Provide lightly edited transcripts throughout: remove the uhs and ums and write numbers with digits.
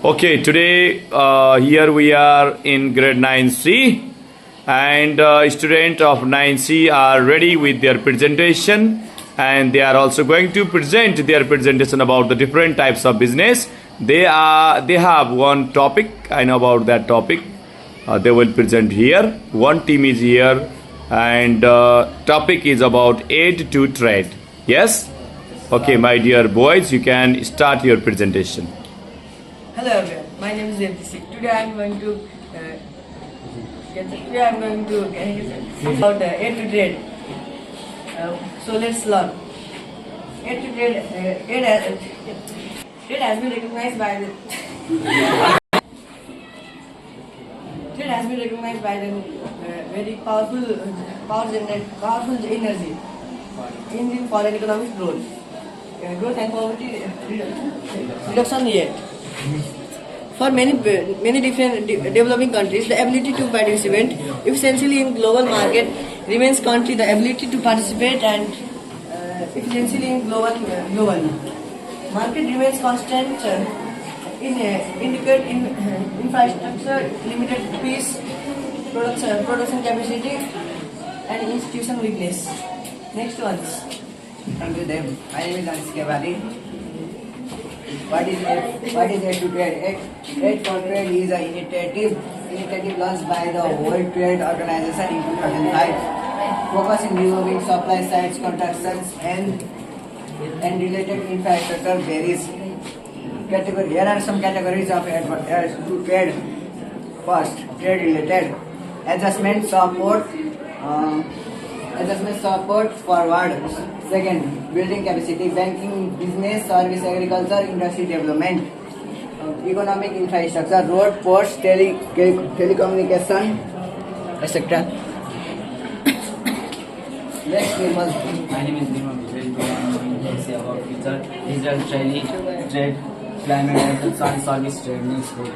Okay, today here we are in grade 9C, and students of 9C are ready with their presentation, and they are also going to present their presentation about the different types of business. They have one topic. I know about that topic. They will present here. One team is here, and topic is about aid to trade. Yes. Okay, my dear boys, you can start your presentation. Hello everyone, my name is Devdisi. Today I am going to about aid to trade. So let's learn. Aid to trade. Trade has been recognized by the trade has been recognized by the very powerful energy engine for an economic growth. Growth and poverty reduction rate. For many different developing countries, the ability to participate efficiently in global market remains country the ability to participate and efficiently in global market remains constant indicate in infrastructure, limited peace, production capacity, and institution weakness. Next one. Thank you, Dev. My name is Anis Kebali. What is aid to trade? Aid for trade is an initiative launched by the World Trade Organization in 2005, focusing developing supply sides, constructions, and related infrastructure varies. Here are some categories of aid to trade. First, trade related adjustment support forward. Second, building capacity, banking, business, service, agriculture, industry development, economic infrastructure, road, ports, telecommunication, etc. Next, Nirmal. My name is Nirmal. Let's say about future digital trade, climate and service trade needs go to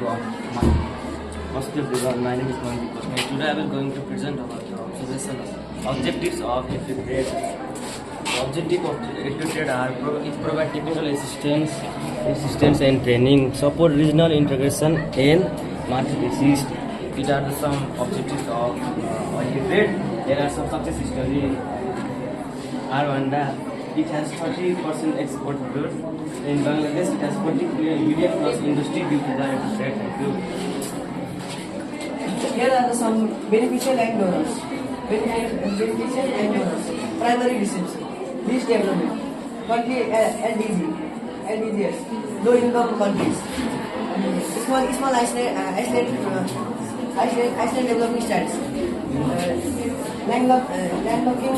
First everyone, my name is Mandeep Bosman. Today I will going to present about the observation objectives of aid to trade. The objective of aid to trade are provide technical assistance and training, support regional integration and market assist. These are some objectives of aid to trade. There are some success stories. Rwanda, it has 30% export growth. In Bangladesh, it has 40 million plus industry due to the aid to trade. Thank you. Here are some beneficial and donors. Beneficial and donors. Primary recipients. Least development. Country LDGs. Low income countries. Small Iceland developing states. Landlocking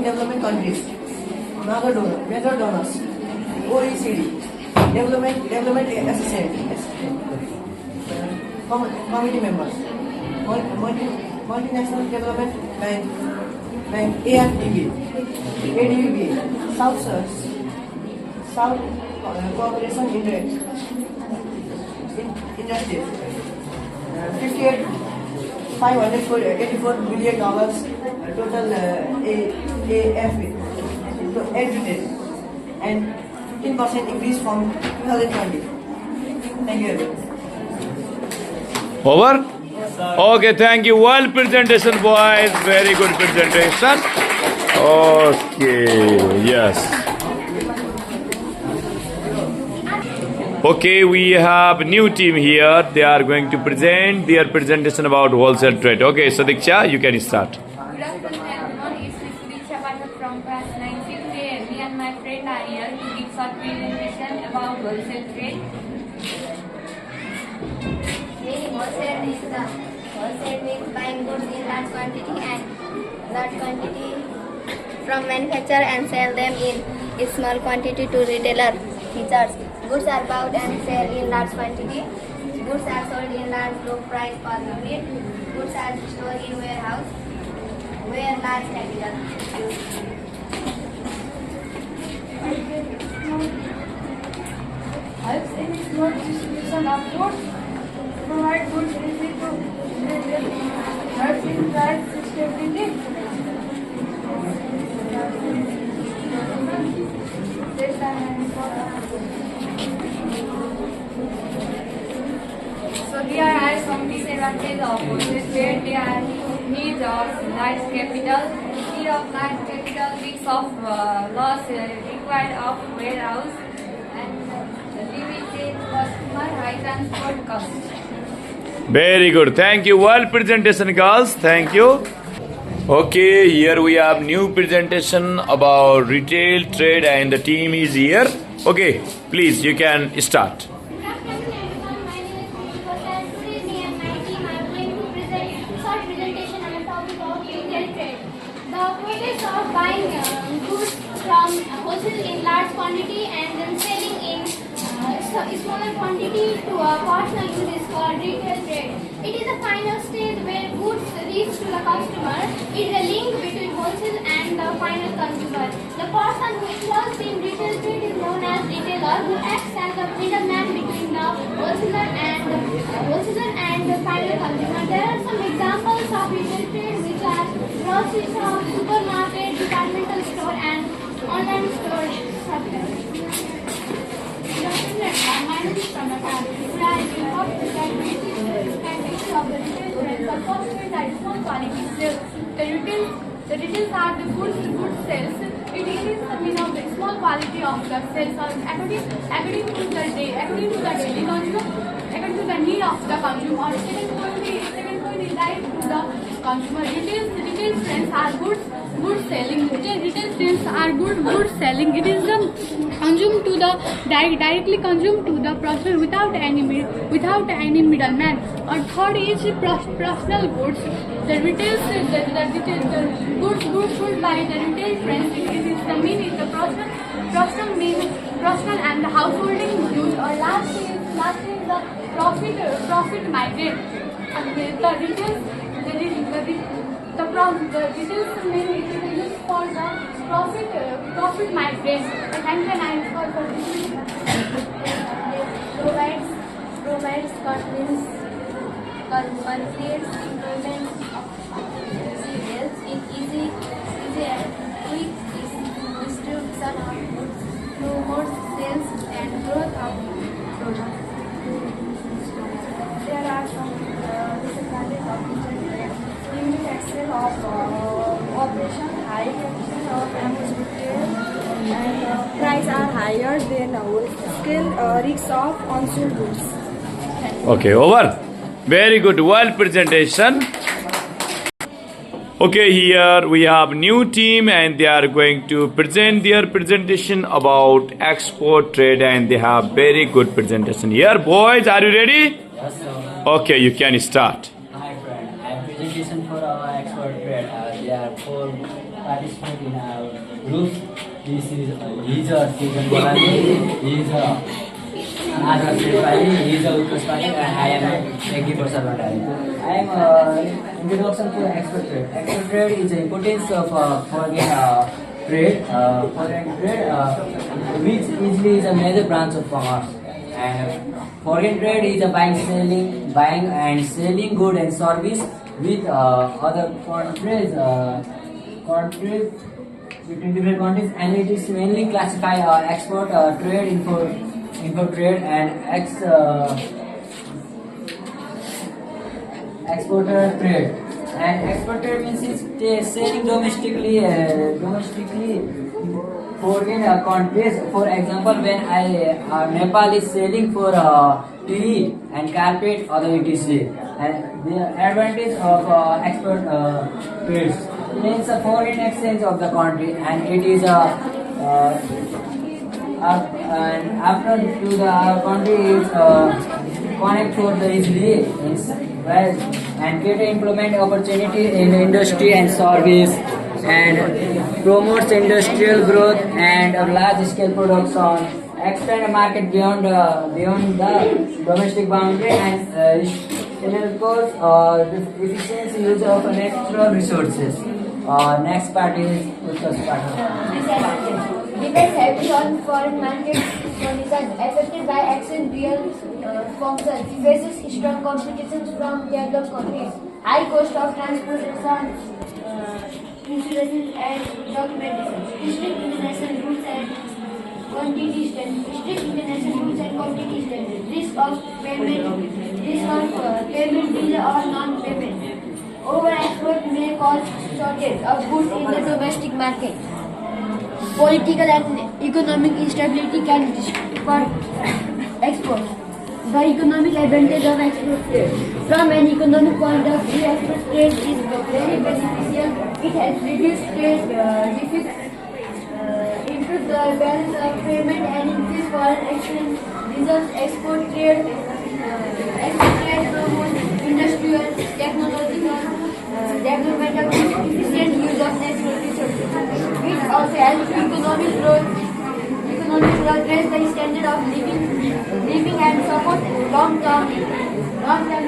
development countries. Major donors. OECD. Development assistant. Committee members, multinational development bank, ADB, South Cooperation Index, industry, 584 billion dollars total AFE, and 15% increase from 2020. Thank you. Over? Okay, thank you. Well presentation, boys. Very good presentation. Okay, yes. Okay, we have new team here. They are going to present their presentation about wholesale trade. Okay, so Diksha, you can start. Good afternoon, everyone. It's Diksha Pathak from class 9C. Today, me and my friend are here to give short presentation about wholesale trade. Wholesale means buying goods in large quantity from manufacturer and sell them in small quantity to retailer. Features: goods are bought and sold in large quantity. Goods are sold in large low price per unit. Goods are stored in warehouse where large capital. Helps in small distribution of goods. Provide goods easy to helps in price stability. This time are some disadvantages of wholesale trade. There are needs of large capital, need of large capital, risks of loss required of warehouse, and limited customer high transport costs. Very good. Thank you. Well presentation, girls. Thank you. Okay, here we have new presentation about retail trade and the team is here. Okay, please you can start. Good afternoon everyone, my name is Monica and today me and my team are going to present short presentation on the topic of retail trade. The process of buying goods from wholesale in large quantity and then selling in smaller quantity to a personal use is called retail trade. It is the final stage where goods reach to the customer. It is a link between wholesale and the final consumer. The person who involves in retail trade is known as retailer, who acts as a middleman between the wholesaler and the final consumer. There are some examples of retail trade which are grocery shop, supermarket, departmental store and online store. My name is Pranata. Today I will talk about the retail of the retail trade. The first trade that is small quality sales. The retails are the goods sales. It is the mean of the small quality of the sales according to the daily consumer, according to the need of the consumer. Second point is right to the consumer. Retail trends are goods selling. Retail trends are goods selling. It is consumed to the directly consumed to the person without any middleman. Or third is personal goods. The goods sold by the retail trends. It is the mean is the personal and the householding use. Or last is the profit migrate. The retails mainly it is used for the profit migrate. Thank you, and for this. Provides convenience, creates employment opportunities in easy and quick distribution of goods, promotes sales and growth of products. There are some disadvantages of retail trade. Limited access of operation, high competition of amount and price are higher than wholesale risks of unsold goods. Okay, over. Very good. Well presentation. Okay, here we have new team and they are going to present their presentation about export trade and they have very good presentation. Here, boys, are you ready? Yes, sir. Okay, you can start. Hi, friend. I have presentation for our expert trade. There are 4 participants in our group. This is Lisa Susan Bolani, he is Azhar Sirpali, he is Utkarsh Panik, and I am Meghi Prasad Bhandari. I am introduction to expert trade. Export trade is the importance of foreign trade, which usually is a major branch of commerce. And foreign trade is a buying and selling goods and service with other countries between different countries, and it is mainly classify export trade, import trade, and exporter trade. And export trade means it's selling domestically foreign countries. For example, when Nepal is selling for tea and carpet, other etc. And the advantage of export trades means a foreign exchange of the country, and it is and after to the country is connect for the easily and create employment opportunity in industry and service, and promotes industrial growth and large scale production, expand the market beyond the domestic boundary, and enables efficient use of natural resources. Next part is Utkarsh Panik. Depends heavily on foreign markets. One is affected by exchange real functions. Faces strong competition from developed countries. High cost of transportation, insurance and documentation. Strict international rules and quantity standards. Risk of payment payment delay or non-payment. Over-export may cause shortage of goods in the domestic market. Political and economic instability can disrupt exports. The economic advantage of export trade. From an economic point of view, export trade is very beneficial. It has reduced trade deficits, improved the balance of payment, and increased foreign exchange reserves. Export trade promotes industrial, technological development of efficient use of natural resources. It also helps economic growth, raise the standard of living and support long-term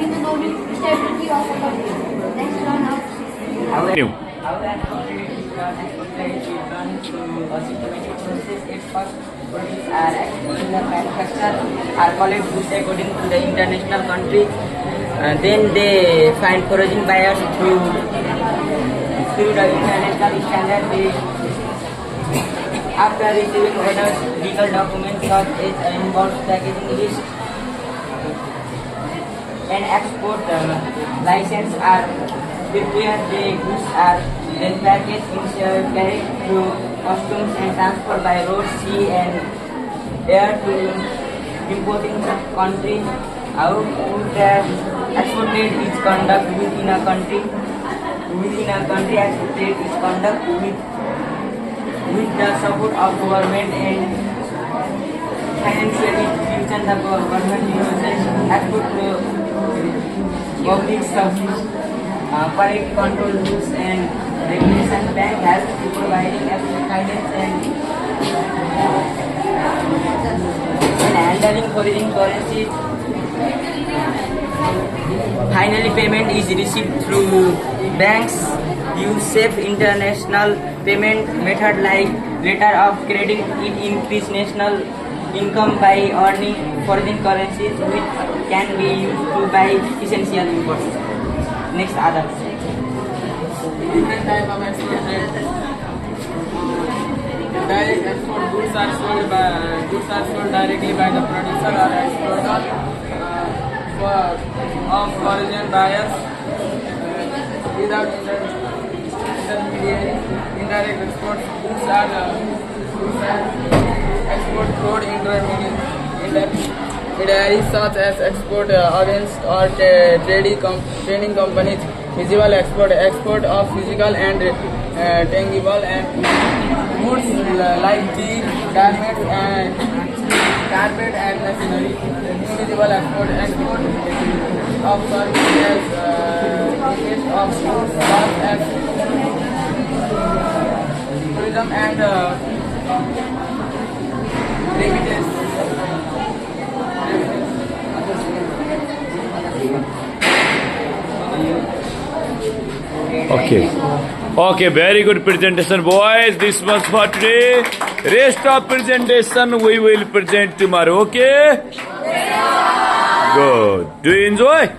economic stability of a country. Next round of New. How an export trade is run through a systematic process. Its first produce are exported the manufacturer are called goods according to the international country. Then they find foreign buyers through the international standard. After receiving orders, legal documents such as invoice, packaging list, and export license are prepared. The goods are then packaged, insured, carried through customs and transferred by road, sea, and air to importing country. How export trade is conducted within a country. Export trade is conducted with the support of government and financial institutions. The government uses export public service, quality control rules and regulation. Bank has to providing export guidance and handling foreign currencies. Finally, payment is received through banks. Use safe international payment method like letter of credit. It increase national income by earning foreign currencies, which can be used to buy essential imports. Next, others. Different type of export trade. Direct export goods are sold directly by the producer or exporter of foreign buyers without intermediary. Indirect export goods are export through intermediaries such as export agents or trading companies. Visible export of physical and tangible and goods like tea, garments and carpet and machinery. Invisible export of services, tickets of goods such as tourism and remittances. Okay, very good presentation, boys. This was for today. Rest of presentation we will present tomorrow. Okay? Good. Do you enjoy?